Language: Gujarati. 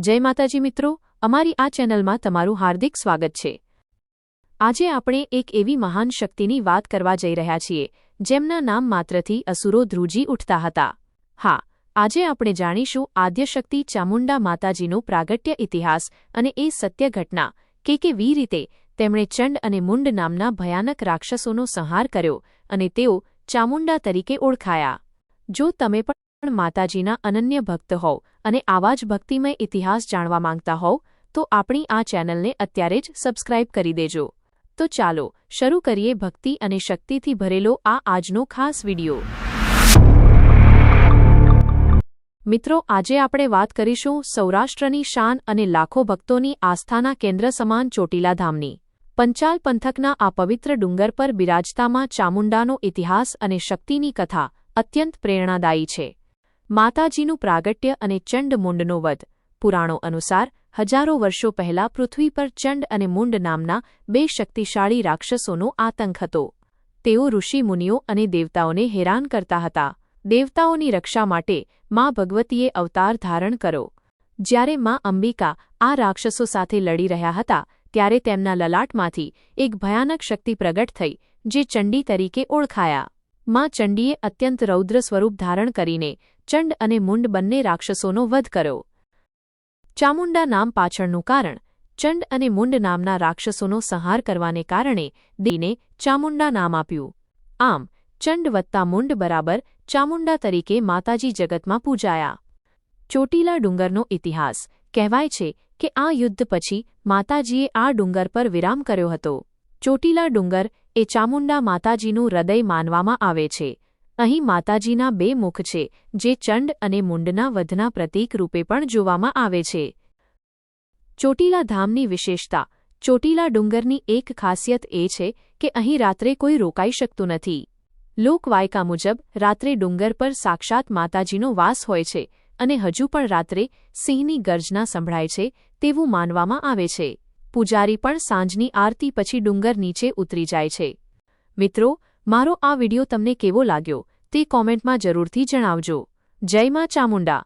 જય માતાજી મિત્રો, અમારી આ ચેનલમાં તમારું હાર્દિક સ્વાગત છે। આજે આપણે એક એવી મહાન શક્તિની વાત કરવા જઈ રહ્યા છીએ જેમના નામ માત્રથી અસુરો ધ્રુજી ઉઠતા હતા। હા, આજે આપણે જાણીશું આદ્યશક્તિ ચામુંડા માતાજીનો પ્રાગટ્ય ઇતિહાસ અને એ સત્ય ઘટના કે કેવી રીતે તેમણે ચંડ અને મુંડ નામના ભયાનક રાક્ષસોનો સંહાર કર્યો અને તેઓ ચામુંડા તરીકે ઓળખાયા। જો તમે પણ માતાજીના અનન્ય ભક્ત હોવ અને આવા જ ભક્તિમય ઇતિહાસ જાણવા માંગતા હોવ તો આપણી આ ચેનલને અત્યારે જ સબસ્ક્રાઇબ કરી દેજો। તો ચાલો શરૂ કરીએ ભક્તિ અને શક્તિથી ભરેલો આ આજનો ખાસ વિડિયો। મિત્રો, આજે આપણે વાત કરીશું સૌરાષ્ટ્રની શાન અને લાખો ભક્તોની આસ્થાના કેન્દ્ર સમાન ચોટીલા ધામની। પંચાલ પંથકના આ પવિત્ર ડુંગર પર બિરાજતામાં ચામુંડાનો ઇતિહાસ અને શક્તિની કથા અત્યંત પ્રેરણાદાયી છે। માતાજીનું પ્રાગટ્ય અને ચંડ મુંડનો વધ। પુરાણો અનુસાર હજારો વર્ષો પહેલાં પૃથ્વી પર ચંડ અને મુંડ નામના બે શક્તિશાળી રાક્ષસોનો આતંક હતો। તેઓ ઋષિમુનિઓ અને દેવતાઓને હેરાન કરતા હતા। દેવતાઓની રક્ષા માટે મા ભગવતીએ અવતાર ધારણ કર્યો। જ્યારે મા અંબિકા આ રાક્ષસો સાથે લડી રહ્યા હતા ત્યારે તેમના લલાટમાંથી એક ભયાનક શક્તિ પ્રગટ થઈ જે ચંડી તરીકે ઓળખાયા। માં ચંડીએ અત્યંત રૌદ્ર સ્વરૂપ ધારણ કરીને ચંડ અને મુંડ બંને રાક્ષસોનો વધ કર્યો। ચામુંડા નામ પાછળનું કારણ ચંડ અને મુંડ નામના રાક્ષસોનો સંહાર કરવાને કારણે દેવીને ચામુંડા નામ આપ્યું। આમ ચંડ વત્તા મુંડ બરાબર ચામુંડા તરીકે માતાજી જગતમાં પૂજાયા। ચોટીલા ડુંગરનો ઇતિહાસ। કહેવાય છે કે આ યુદ્ધ પછી માતાજીએ આ ડુંગર પર વિરામ કર્યો હતો। ચોટીલા ડુંગર એ ચામુંડા માતાજીનું હૃદય માનવામાં આવે છે। અહીં માતાજીના બે મુખ છે જે ચંડ અને મુંડના વધના પ્રતીક રૂપે પણ જોવામાં આવે છે। ચોટીલા ધામની વિશેષતા। ચોટીલા ડુંગરની એક ખાસિયત એ છે કે અહીં રાત્રે કોઈ રોકાઈ શકતું નથી। લોકવાયકા મુજબ રાત્રે ડુંગર પર સાક્ષાત માતાજીનો વાસ હોય છે અને હજુ પણ રાત્રે સિંહની ગર્જના સંભળાય છે તેવું માનવામાં આવે છે। પૂજારી પણ સાંજની આરતી પછી ડુંગર નીચે ઉતરી જાય છે। મિત્રો, મારો આ વિડિયો તમને કેવો લાગ્યો તે કોમેન્ટમાં જરૂરથી જણાવજો। જય માં ચામુંડા।